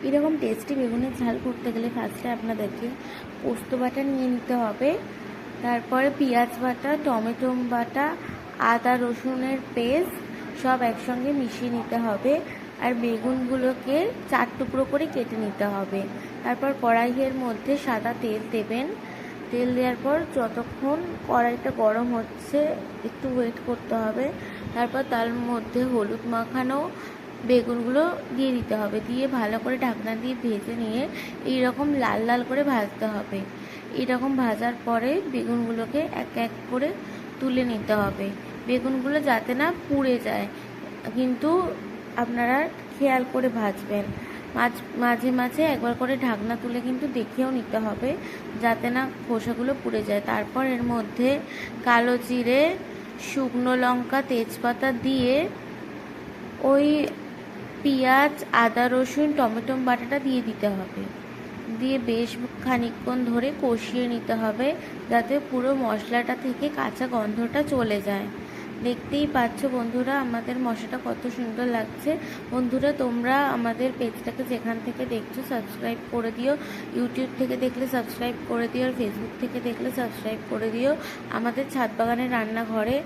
এরকম টেস্টি বেগুনের ঝাল করতে গেলে ফার্স্টে আপনাদেরকে পোস্ত বাটা নিয়ে নিতে হবে, তারপরে পেঁয়াজ বাটা, টমেটো বাটা, আদা রসুনের পেস্ট সব একসঙ্গে মিশিয়ে নিতে হবে। আর বেগুনগুলোকে 4 টুকরো করে কেটে নিতে হবে। তারপর কড়াইয়ের মধ্যে সাদা তেল দেবেন। তেল দেওয়ার পর যতক্ষণ কড়াইটা গরম হচ্ছে একটু ওয়েট করতে হবে। তারপর তার মধ্যে হলুদ মাখানো বেগুনগুলো দিয়ে দিতে হবে, দিয়ে ভালো করে ঢাকনা দিয়ে ভেজে নিয়ে এইরকম লাল লাল করে ভাজতে হবে। এইরকম ভাজার পরে বেগুনগুলোকে এক এক করে তুলে নিতে হবে। বেগুনগুলো যাতে না পুড়ে যায়, কিন্তু আপনারা খেয়াল করে ভাজবেন। মাঝে মাঝে একবার করে ঢাকনা তুলে কিন্তু দেখেও নিতে হবে যাতে না খোসাগুলো পুড়ে যায়। তারপর এর মধ্যে কালো জিরে, শুকনো লঙ্কা, তেজপাতা দিয়ে ওই পেঁয়াজ, আদা রসুন, টমেটো বাটাটা দিয়ে দিতে হবে। দিয়ে বেশ খানিকক্ষণ ধরে কষিয়ে নিতে হবে যাতে পুরো মশলাটা থেকে কাঁচা গন্ধটা চলে যায়। দেখতেই পাচ্ছ বন্ধুরা আমাদের মশলাটা কত সুন্দর লাগছে। বন্ধুরা তোমরা আমাদের পেজটাকে যেখান থেকে দেখছো সাবস্ক্রাইব করে দিও। ইউটিউব থেকে দেখলে সাবস্ক্রাইব করে দিও, আর ফেসবুক থেকে দেখলে সাবস্ক্রাইব করে দিও। আমাদের ছাদ বাগানের রান্নাঘরে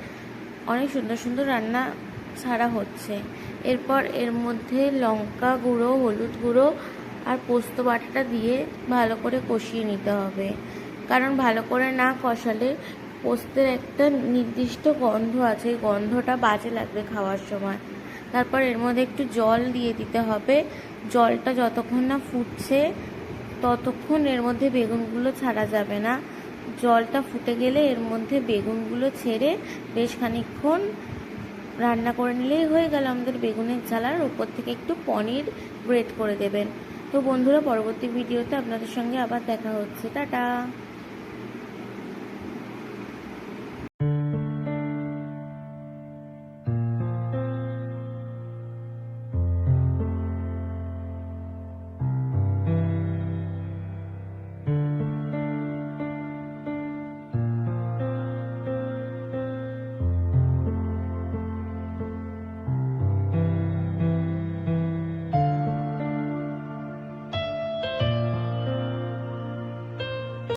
অনেক সুন্দর সুন্দর রান্না ছাড়া হচ্ছে। এরপর এর মধ্যে লঙ্কা গুঁড়ো, হলুদ গুঁড়ো আর পোস্ত বাটাটা দিয়ে ভালো করে কষিয়ে নিতে হবে, কারণ ভালো করে না কষালে পোস্তের একটা নির্দিষ্ট গন্ধ আছে, এই গন্ধটা বাজে লাগবে খাওয়ার সময়। তারপর এর মধ্যে একটু জল দিয়ে দিতে হবে। জলটা যতক্ষণ না ফুটছে ততক্ষণ এর মধ্যে বেগুনগুলো ছাড়া যাবে না। জলটা ফুটে গেলে এর মধ্যে বেগুনগুলো ছেড়ে বেশ খানিকক্ষণ রান্না করে নিলেই হয়ে গেল আমাদের বেগুনের ঝাল। আর উপর থেকে একটু পনির গ্রেট করে দেবেন। তো বন্ধুরা পরবর্তী ভিডিওতে আপনাদের সঙ্গে আবার দেখা হচ্ছে। টাটা।